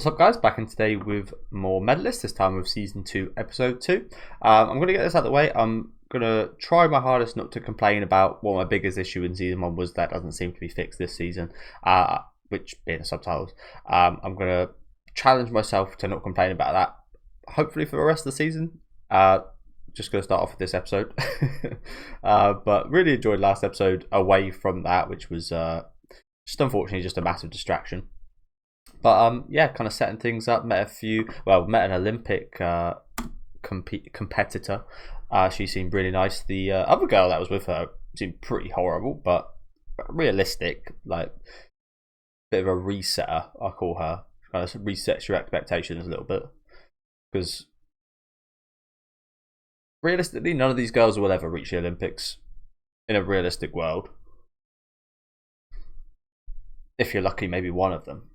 What's up, guys? Back in today with more Medalist, this time with Season 2, Episode 2. I'm going to get this out of the way. I'm going to try my hardest not to complain about what my biggest issue in Season 1 was that doesn't seem to be fixed this season, which being the subtitles. I'm going to challenge myself to not complain about that, hopefully for the rest of the season. Just going to start off with this episode. But really enjoyed last episode away from that, which was just unfortunately just a massive distraction. But yeah, kind of setting things up. Met an Olympic competitor. She seemed really nice. The other girl that was with her seemed pretty horrible, but realistic. Like bit of a resetter, I call her. Kind of resets your expectations a little bit, because realistically, none of these girls will ever reach the Olympics in a realistic world. If you're lucky, maybe one of them.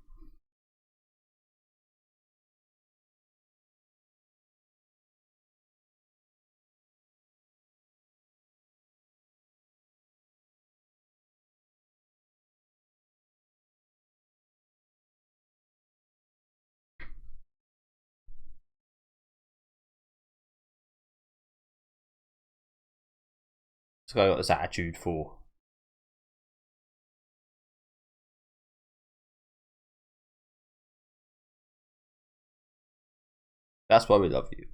So I got this attitude for. That's why we love you.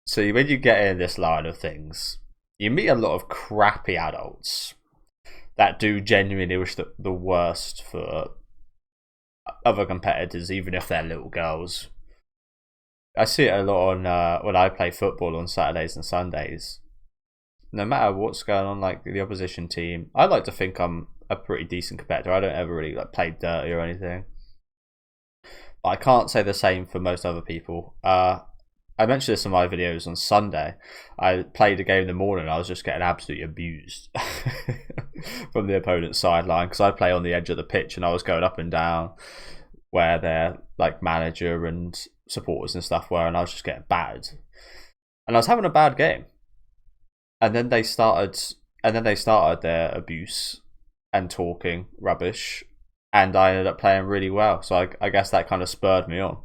So when you get in this line of things, you meet a lot of crappy adults that do genuinely wish the worst for other competitors, even if they're little girls. I see it a lot on when I play football on Saturdays and Sundays. No matter what's going on, like the opposition team, I like to think I'm a pretty decent competitor. I don't ever really like play dirty or anything. But I can't say the same for most other people. I mentioned this in my videos on Sunday. I played a game in the morning. I was just getting absolutely abused from the opponent's sideline, because I play on the edge of the pitch and I was going up and down where their like manager and supporters and stuff were, and I was just getting battered. And I was having a bad game. And then they started their abuse and talking rubbish, and I ended up playing really well. So I guess that kind of spurred me on.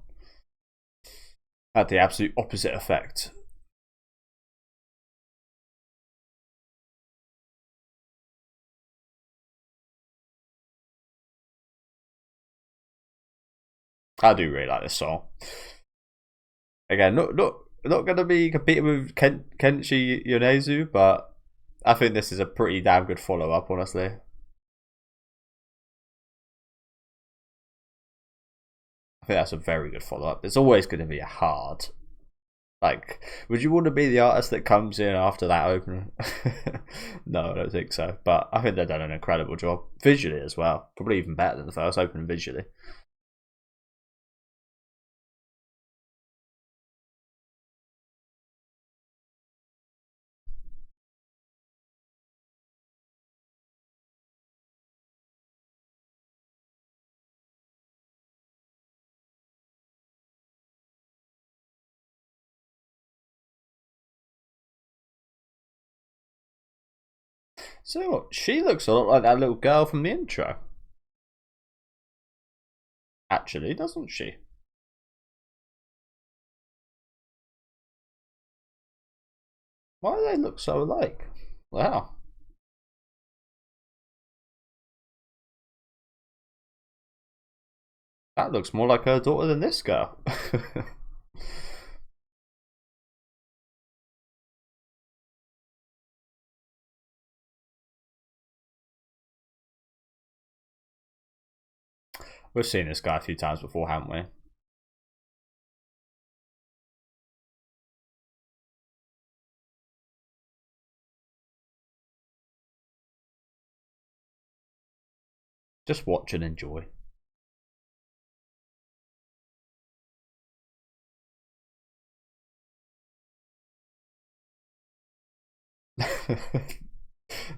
Had the absolute opposite effect. I do really like this song. Again, not going to be competing with Kenshi Yonezu, but I think this is a pretty damn good follow-up, honestly. I think that's a very good follow-up. It's always going to be a hard. Like, would you want to be the artist that comes in after that opener? No, I don't think so. But I think they've done an incredible job. Visually as well. Probably even better than the first opening visually. So she looks a lot like that little girl from the intro. Actually, doesn't she? Why do they look so alike? Wow. That looks more like her daughter than this girl. We've seen this guy a few times before, haven't we? Just watch and enjoy.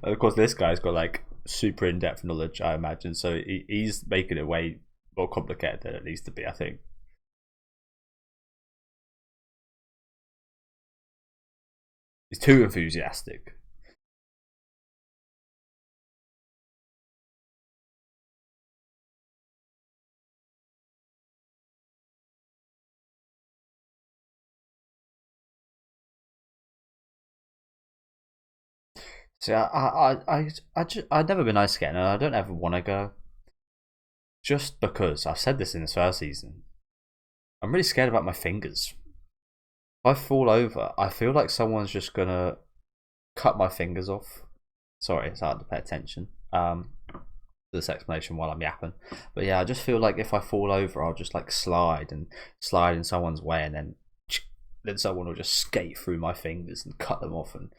Of course, this guy's got like super in-depth knowledge, I imagine, so he's making it way more complicated than it needs to be, I think. He's too enthusiastic. See, I've never been ice skating, and I don't ever want to go. Just because I've said this in this first season, I'm really scared about my fingers. If I fall over, I feel like someone's just gonna cut my fingers off. Sorry, it's hard to pay attention to this explanation while I'm yapping. But yeah, I just feel like if I fall over, I'll just like slide in someone's way, and then someone will just skate through my fingers and cut them off. And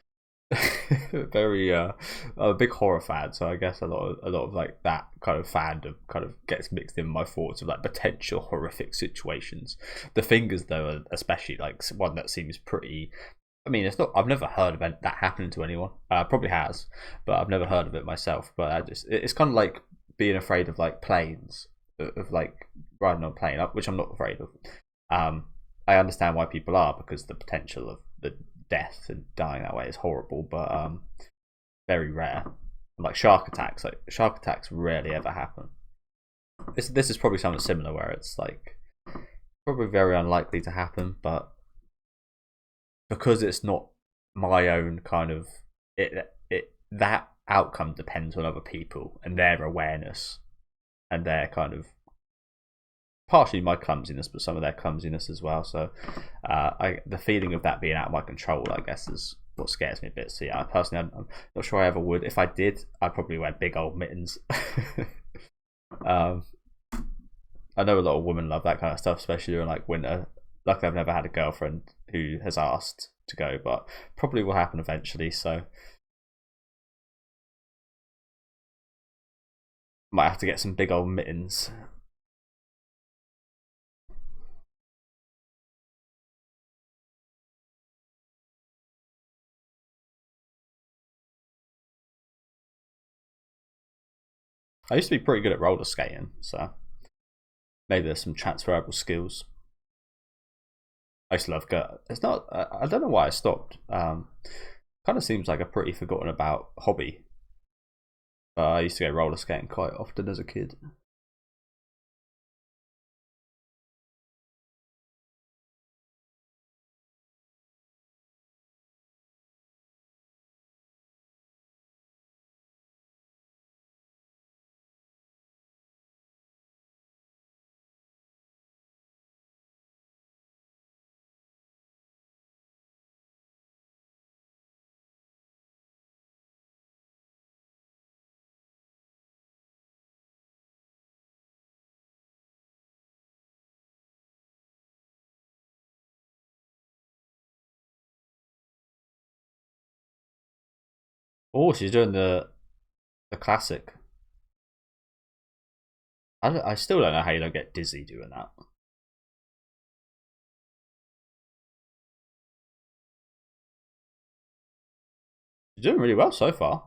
very I'm a big horror fan, so I guess a lot of like that kind of fandom kind of gets mixed in my thoughts of like potential horrific situations. The fingers though are especially like one that seems pretty. I mean, it's not. I've never heard of that happening to anyone. Probably has, but I've never heard of it myself. But it's kind of like being afraid of like planes, of like riding on a plane, which I'm not afraid of. I understand why people are, because the potential of the death and dying that way is horrible, but very rare. Like shark attacks rarely ever happen. This is probably something similar, where it's like probably very unlikely to happen, but because it's not my own kind of that outcome depends on other people and their awareness and their kind of partially my clumsiness, but some of their clumsiness as well. So the feeling of that being out of my control, I guess, is what scares me a bit. So yeah, personally, I'm not sure I ever would. If I did, I'd probably wear big old mittens. I know a lot of women love that kind of stuff, especially during like winter. Luckily, I've never had a girlfriend who has asked to go, but probably will happen eventually. So might have to get some big old mittens. I used to be pretty good at roller skating, so maybe there's some transferable skills. I used to love go. It's not. I don't know why I stopped. Kind of seems like a pretty forgotten about hobby. But I used to go roller skating quite often as a kid. Oh, she's doing the classic. I still don't know how you don't get dizzy doing that. You're doing really well so far.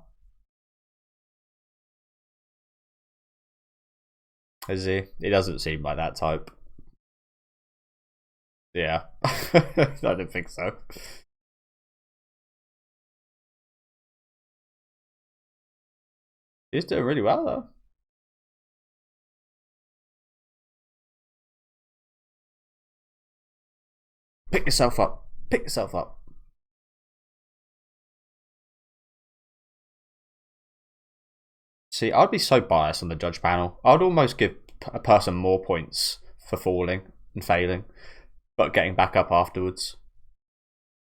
Is he? He doesn't seem like that type. Yeah, I don't think so. He's doing really well though. Pick yourself up. Pick yourself up. See, I'd be so biased on the judge panel. I'd almost give a person more points for falling and failing, but getting back up afterwards.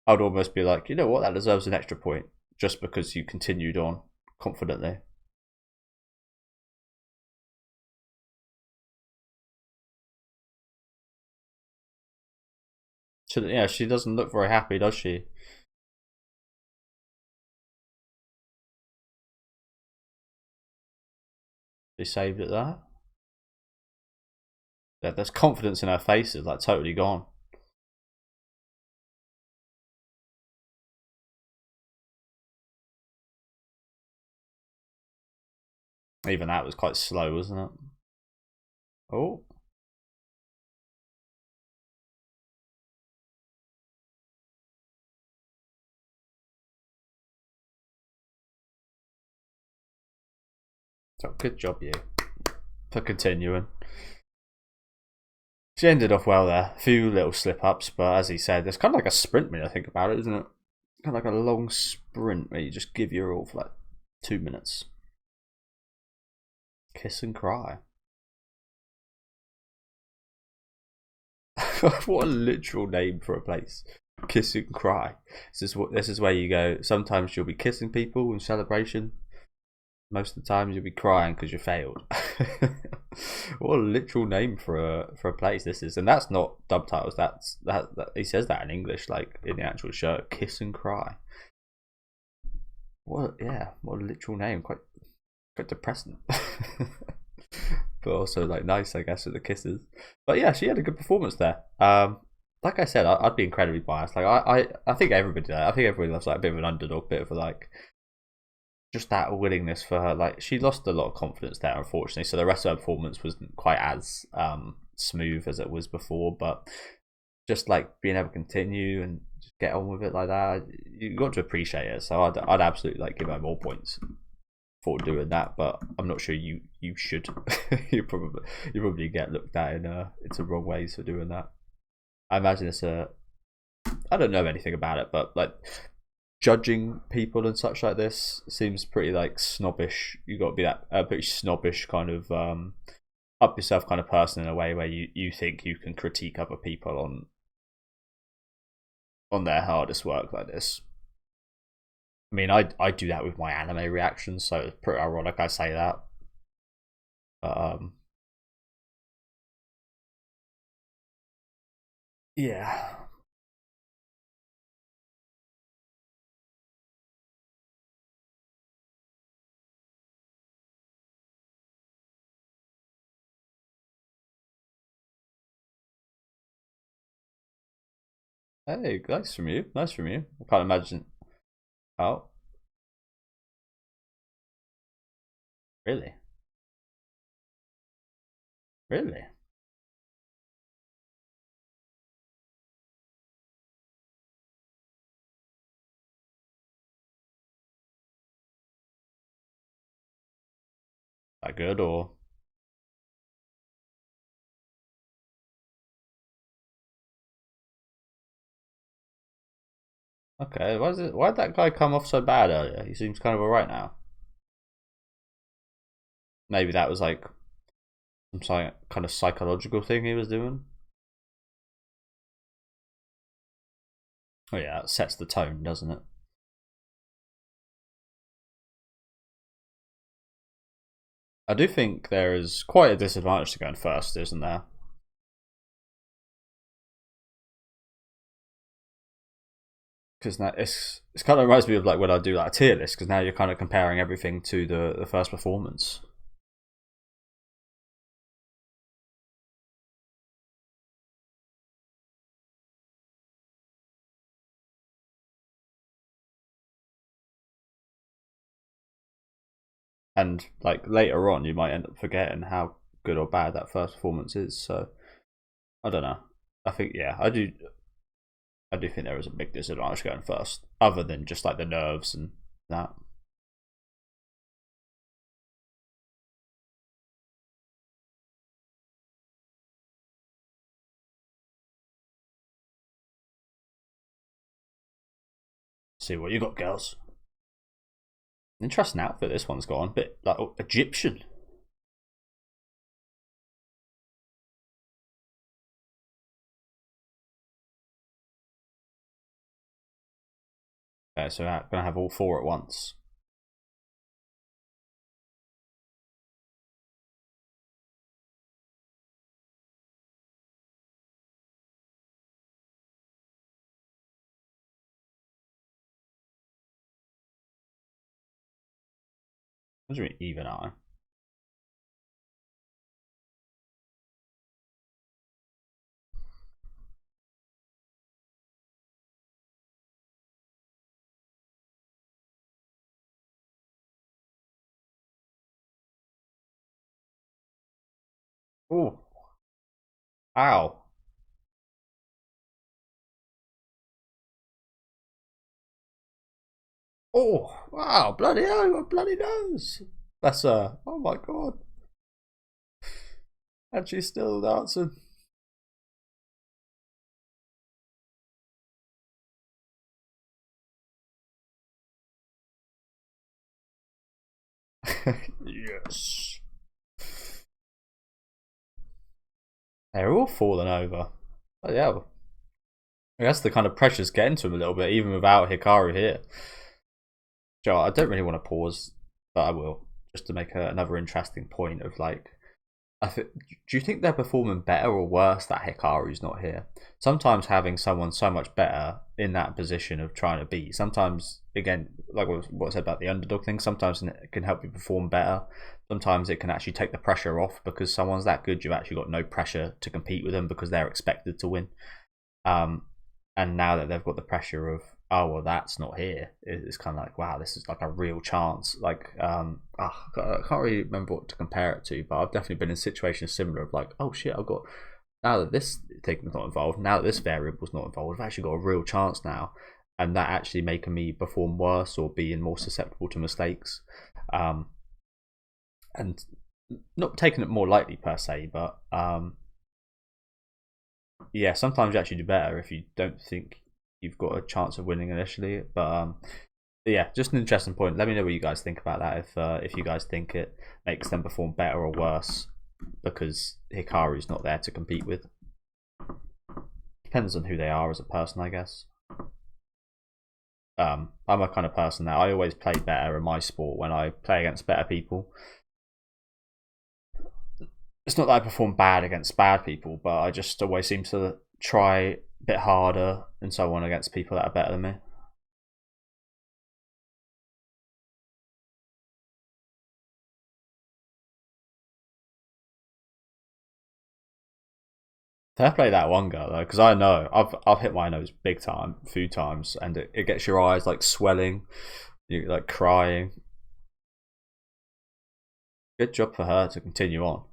I'd almost be like, you know what, that deserves an extra point just because you continued on confidently. So, yeah, she doesn't look very happy, does she? She saved it there. There's confidence in her face is like totally gone. Even that was quite slow, wasn't it? Oh. So good job, you, for continuing. She ended off well there. A few little slip ups, but as he said, it's kind of like a sprint when I think about it, isn't it? kind of like a long sprint where you just give your all for like 2 minutes. Kiss and cry. What a literal name for a place. Kiss and cry. This is where you go. Sometimes you'll be kissing people in celebration. Most of the time you'll be crying because you failed. What a literal name for a place this is, and that's not subtitles. That he says that in English, like in the actual show. Kiss and cry. What a literal name. Quite depressing. But also like nice, I guess, with the kisses. But yeah, she had a good performance there. Like I said, I'd be incredibly biased. Like I think everybody, I think everybody loves like a bit of an underdog, bit of a like just that willingness for her. Like she lost a lot of confidence there, unfortunately. So the rest of her performance wasn't quite as smooth as it was before. But just like being able to continue and just get on with it like that, you got to appreciate it. So I'd absolutely like give her more points for doing that, but I'm not sure you should. you probably get looked at in some wrong ways for doing that. I imagine it's I don't know anything about it, but like judging people and such like this seems pretty like snobbish. You got to be that pretty snobbish kind of up yourself kind of person in a way where you think you can critique other people on their hardest work like this. I mean, I do that with my anime reactions, so it's pretty ironic I say that. But, yeah. Hey, nice from you. Nice from you. I can't imagine. Oh, really? Really? That good or okay? Why'd that guy come off so bad earlier? He seems kind of alright now. Maybe that was like some kind of psychological thing he was doing. Oh yeah, that sets the tone, doesn't it? I do think there is quite a disadvantage to going first, isn't there? Because now it's kind of reminds me of like when I do like a tier list, because now you're kind of comparing everything to the first performance. And like later on, you might end up forgetting how good or bad that first performance is. So I don't know. I think yeah, I do think there is a big disadvantage going first, other than just like the nerves and that. See what you got, girls. Interesting outfit this one's got on, a bit like Egyptian. Okay, so I'm gonna have all four at once. What do you mean even eye? Oh, ow. Oh, wow, bloody hell, you got a bloody nose. That's oh my god. And she's still dancing. Yes. They're all falling over. Oh, yeah. I guess the kind of pressure's getting to him a little bit, even without Hikaru here. Joe, I don't really want to pause, but I will, just to make another interesting point of like, do you think they're performing better or worse that Hikaru's not here? Sometimes having someone so much better in that position of trying to beat, sometimes, again, like what I said about the underdog thing, sometimes it can help you perform better. Sometimes it can actually take the pressure off because someone's that good, you've actually got no pressure to compete with them because they're expected to win. And now that they've got the pressure of, oh well, that's not here, it's kind of like, wow, this is like a real chance. Like I can't really remember what to compare it to, but I've definitely been in situations similar of like, oh shit, I've got, now that this thing's not involved, now that this variable's not involved, I've actually got a real chance now, and that actually making me perform worse or being more susceptible to mistakes, and not taking it more lightly per se, but yeah, sometimes you actually do better if you don't think you've got a chance of winning initially. But yeah, just an interesting point. Let me know what you guys think about that. If you guys think it makes them perform better or worse because Hikaru's not there to compete with. Depends on who they are as a person, I guess. I'm a kind of person that I always play better in my sport when I play against better people. It's not that I perform bad against bad people, but I just always seem to try a bit harder and so on against people that are better than me. Fair play that one girl though, because I know I've hit my nose big time, a few times, and it gets your eyes like swelling, you like crying. Good job for her to continue on.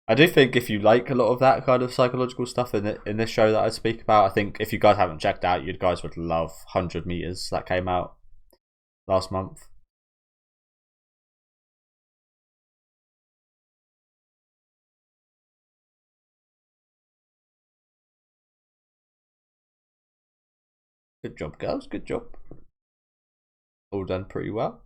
I do think if you like a lot of that kind of psychological stuff in this show that I speak about, I think if you guys haven't checked out, you guys would love 100 meters that came out last month. Good job, girls. Good job. All done pretty well.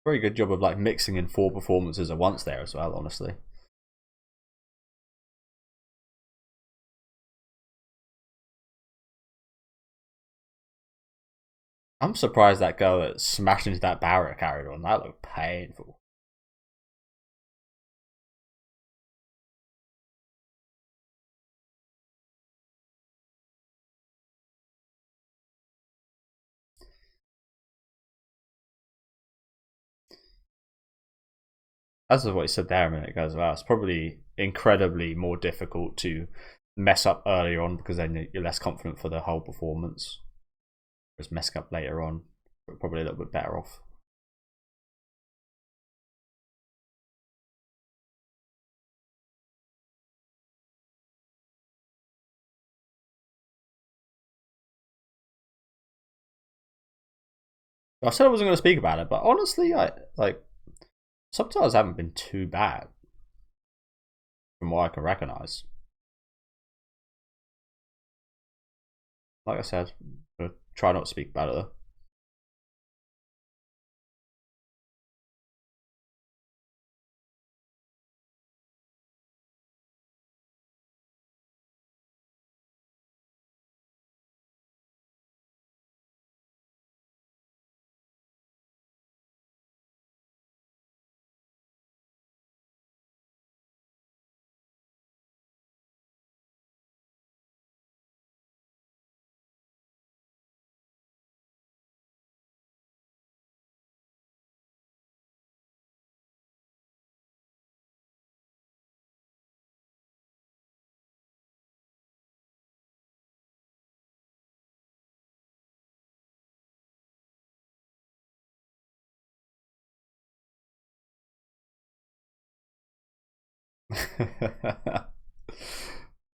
Very good job of like mixing in 4 performances at once there as well, honestly. I'm surprised that girl that smashed into that barrier carried on. That looked painful. As of what you said there a minute ago as well, it's probably incredibly more difficult to mess up earlier on because then you're less confident for the whole performance. Whereas messing up later on, you're probably a little bit better off. I said I wasn't going to speak about it, but honestly, I like subtitles haven't been too bad from what I can recognize. Like I said, I'm gonna try not to speak about it though.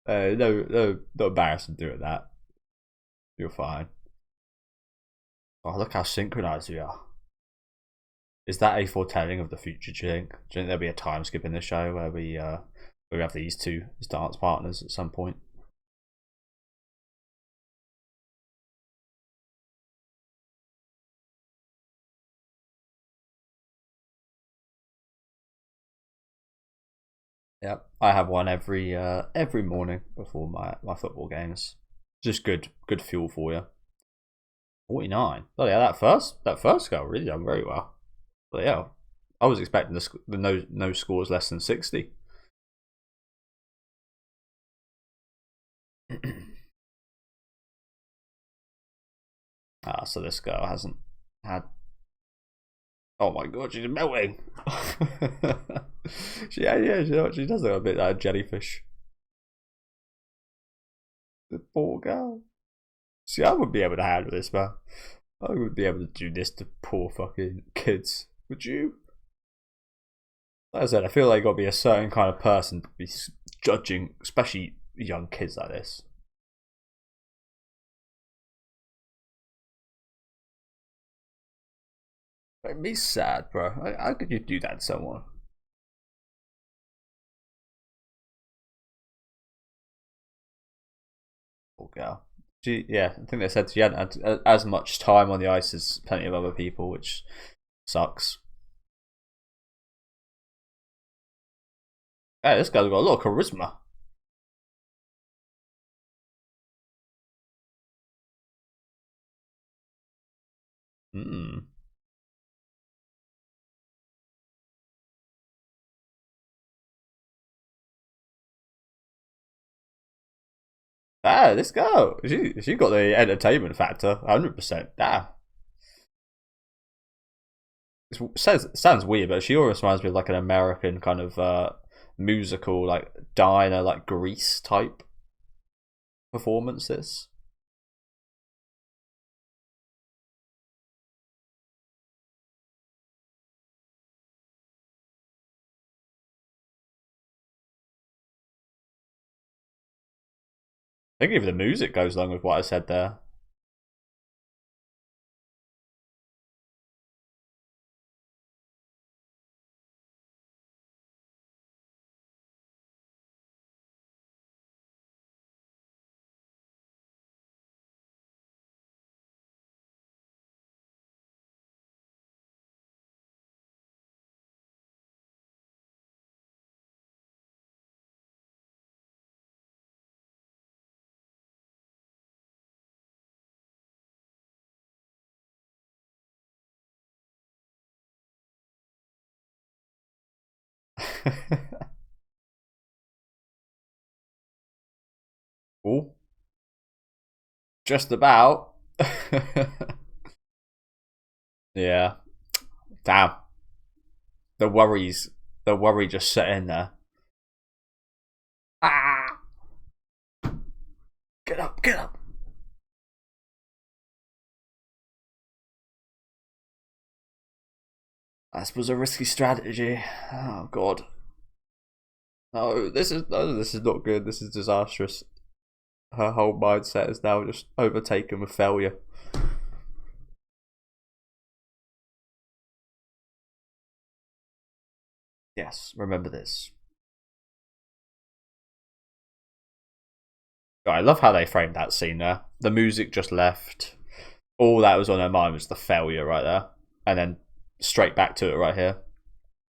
No, no, not embarrassing doing that. You're fine. Oh, look how synchronized we are. Is that a foretelling of the future, do you think? Do you think there'll be a time skip in the show where we have these two as dance partners at some point? Yep, I have one every morning before my football games. Just good fuel for you. 49. Oh yeah, that first goal really done very well. But yeah, I was expecting the no scores less than 60. So this girl hasn't had. Oh my god, she's melting. She does look a bit like a jellyfish. The poor girl. See, I wouldn't be able to handle this, man. I wouldn't be able to do this to poor fucking kids. Would you? Like I said, I feel like you got to be a certain kind of person to be judging, especially young kids like this. Make me sad, bro. How could you do that to someone? Poor girl. Yeah, I think they said she hadn't had as much time on the ice as plenty of other people, which sucks. Hey, this guy's got a lot of charisma. Hmm. This girl, she got the entertainment factor, 100%. Sounds weird, but she always reminds me of like an American kind of musical, like diner, like Grease type performances. I think even the music goes along with what I said there. Oh, just about. Yeah. Damn. The worries. The worry just set in there. Ah! Get up, get up. That was a risky strategy. Oh god. No, this is not good. This is disastrous. Her whole mindset is now just overtaken with failure. Yes, remember this. I love how they framed that scene there. The music just left. All that was on her mind was the failure right there. And then straight back to it right here.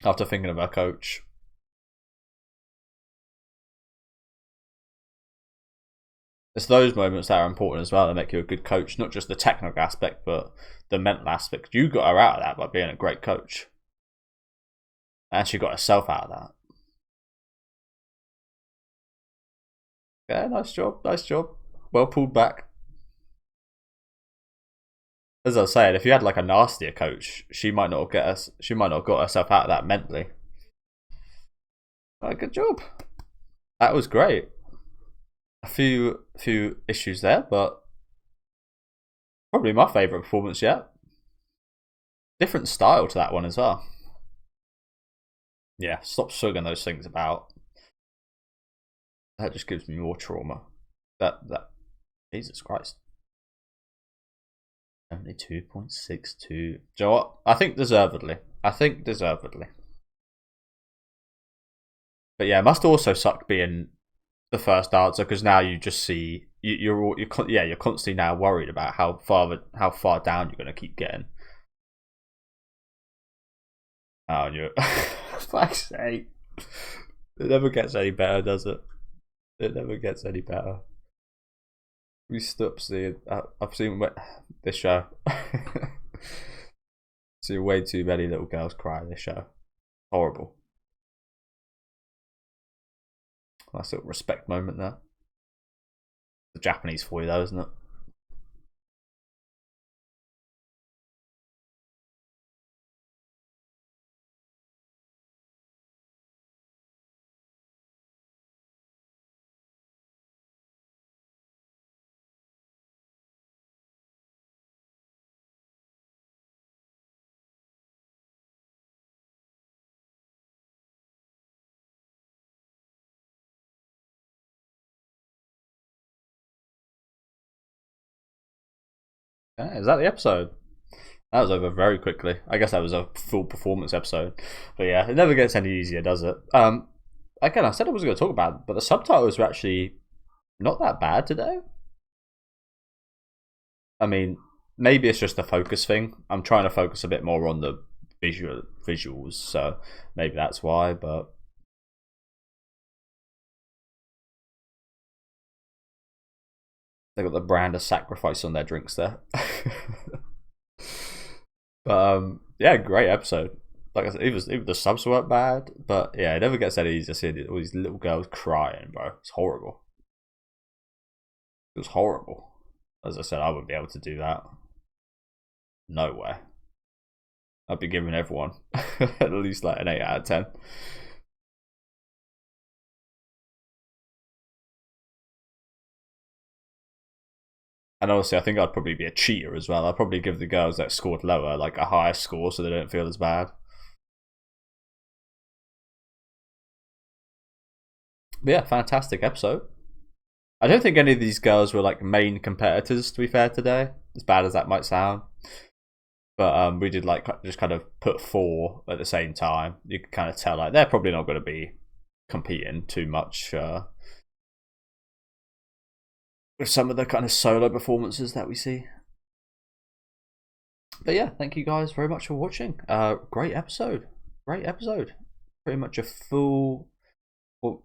After thinking of her coach. It's those moments that are important as well that make you a good coach. Not just the technical aspect, but the mental aspect. You got her out of that by being a great coach. And she got herself out of that. Yeah, nice job, nice job. Well pulled back. As I was saying, if you had like a nastier coach, she might not get us. She might not have got herself out of that mentally. Oh, good job. That was great. A few issues there, but probably my favourite performance yet. Different style to that one as well. Yeah, stop sugging those things about. That just gives me more trauma. That Jesus Christ. 72.62. Joe, what? I think deservedly. But yeah, it must also suck being the first answer because now you just see you're constantly now worried about how far down you're going to keep getting. Oh, and you're fuck's sake. It never gets any better, does it? It never gets any better. We stop seeing. I've seen this show. See way too many little girls cry in this show. Horrible. Nice little respect moment there. The Japanese for you, though, isn't it? Yeah, is that the episode? That was over very quickly. I guess that was a full performance episode. But yeah, it never gets any easier, does it? Again, I said I wasn't going to talk about it, but the subtitles were actually not that bad today. I mean, maybe it's just a focus thing. I'm trying to focus a bit more on the visuals, so maybe that's why, but they got the brand of sacrifice on their drinks there. But yeah, great episode. Like I said, even the subs weren't bad, but yeah, it never gets any easier seeing all these little girls crying, bro. It's horrible. It was horrible. As I said, I wouldn't be able to do that. No way. I'd be giving everyone at least like an 8 out of 10. And obviously, I think I'd probably be a cheater as well. I'd probably give the girls that scored lower like a higher score so they don't feel as bad. But yeah, fantastic episode. I don't think any of these girls were like main competitors, to be fair, today. As bad as that might sound. But we did like just kind of put 4 at the same time. You can kind of tell like they're probably not going to be competing too much with some of the kind of solo performances that we see. But yeah, thank you guys very much for watching. Great episode. Pretty much a full, well,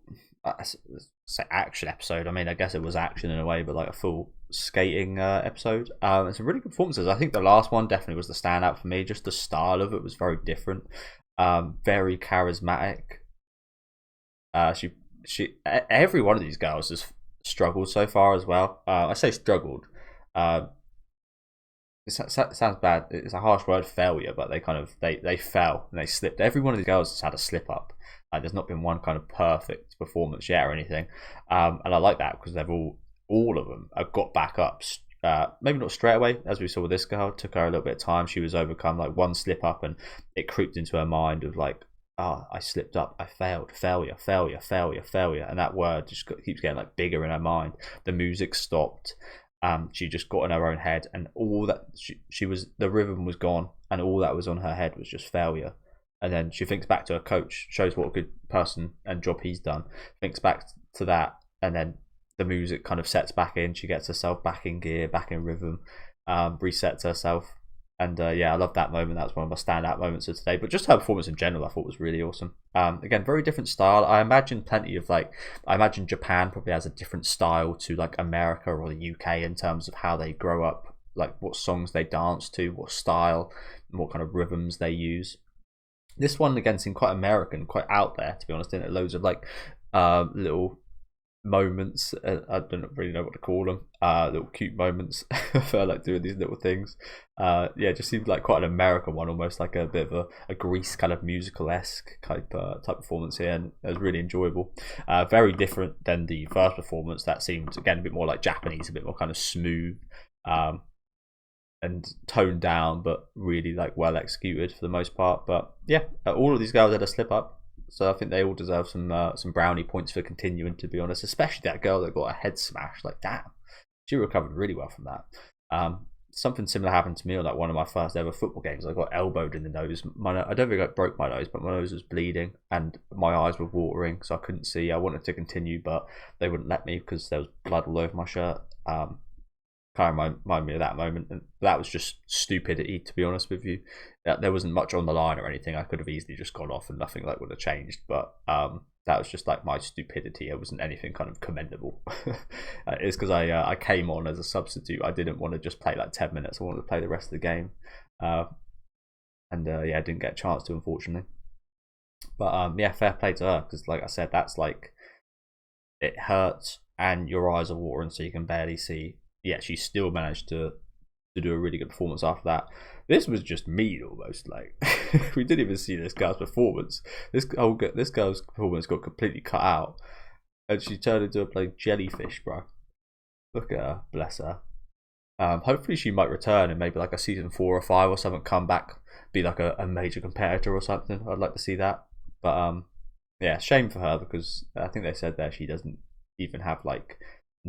say action episode. I mean, I guess it was action in a way, but like a full skating episode. And some really good performances. I think the last one definitely was the standout for me. Just the style of it was very different. Very charismatic. Every one of these girls has struggled so far as well. I say struggled. It sounds bad. It's a harsh word, failure, but they fell and they slipped. Every one of these girls has had a slip up. There's not been one kind of perfect performance yet or anything, and I like that because they've all of them have got back up. Maybe not straight away, as we saw with this girl. It took her a little bit of time. She was overcome like one slip up, and it creeped into her mind of like, I slipped up, I failed, failure, and that word just keeps getting like bigger in her mind. The music stopped. She just got in her own head, and all that she was, the rhythm was gone, and all that was on her head was just failure. And then she thinks back to her coach, shows what a good person and job he's done, thinks back to that, and then the music kind of sets back in. She gets herself back in gear, back in rhythm, resets herself. And yeah, I love that moment. That's one of my standout moments of today. But just her performance in general, I thought was really awesome. Again, very different style. I imagine Japan probably has a different style to like America or the UK in terms of how they grow up, like what songs they dance to, what style, and what kind of rhythms they use. This one again seemed quite American, quite out there, to be honest. In it, loads of like little moments. I don't really know what to call them. Little cute moments for like doing these little things. Yeah, just seemed like quite an American one, almost like a bit of a Grease kind of musical-esque type performance here, and it was really enjoyable. Very different than the first performance that seemed again a bit more like Japanese, a bit more kind of smooth. And toned down, but really like well executed for the most part. But yeah, all of these girls had a slip up, so I think they all deserve some brownie points for continuing. To be honest, especially that girl that got a head smash. Like damn, she recovered really well from that. something similar happened to me on like one of my first ever football games. I got elbowed in the nose. I don't think I broke my nose, but my nose was bleeding and my eyes were watering, so I couldn't see. I wanted to continue, but they wouldn't let me because there was blood all over my shirt. Kind of remind me of that moment, and that was just stupidity, to be honest with you. There wasn't much on the line or anything. I could have easily just gone off and nothing like would have changed, but that was just like my stupidity. It wasn't anything kind of commendable. It's because I came on as a substitute. I didn't want to just play like 10 minutes. I wanted to play the rest of the game, and yeah, I didn't get a chance to, unfortunately. But yeah, fair play to her, because like I said, that's like, it hurts and your eyes are watering so you can barely see. Yeah, she still managed to do a really good performance after that. This was just mean almost. Like we didn't even see this girl's performance. This girl's performance got completely cut out, and she turned into a bloody jellyfish, bro. Look at her, bless her. Hopefully she might return in maybe like a season 4 or 5 or something. Come back, be like a major competitor or something. I'd like to see that. But yeah, shame for her, because I think they said there she doesn't even have like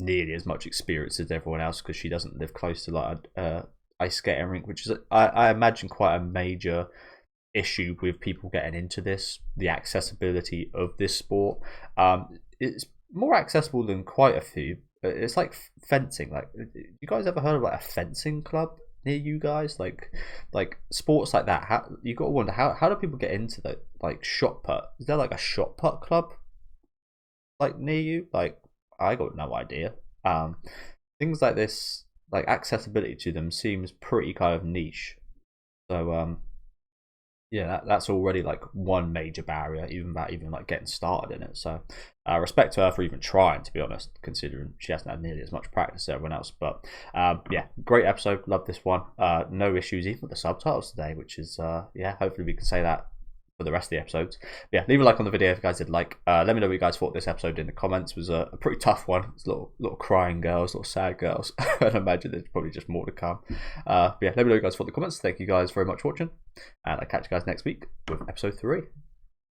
nearly as much experience as everyone else, because she doesn't live close to like a ice skating rink, which is I imagine quite a major issue with people getting into this. The accessibility of this sport, it's more accessible than quite a few. It's like fencing. Like, you guys ever heard of like a fencing club near you guys? Like sports like that. You got to wonder how do people get into that? Like shot put. Is there like a shot put club like near you? Like, I got no idea. Things like this, like accessibility to them, seems pretty kind of niche. So yeah, that's already like one major barrier, even like getting started in it. So respect to her for even trying, to be honest, considering she hasn't had nearly as much practice as everyone else. But yeah, great episode. Love this one. No issues even with the subtitles today, which is yeah, hopefully we can say that for the rest of the episodes. But yeah, leave a like on the video if you guys did like. Let me know what you guys thought this episode in the comments. It was a pretty tough one. It's little crying girls, little sad girls. I'd imagine there's probably just more to come. But yeah, let me know what you guys thought in the comments. Thank you guys very much for watching, and I'll catch you guys next week with episode 3.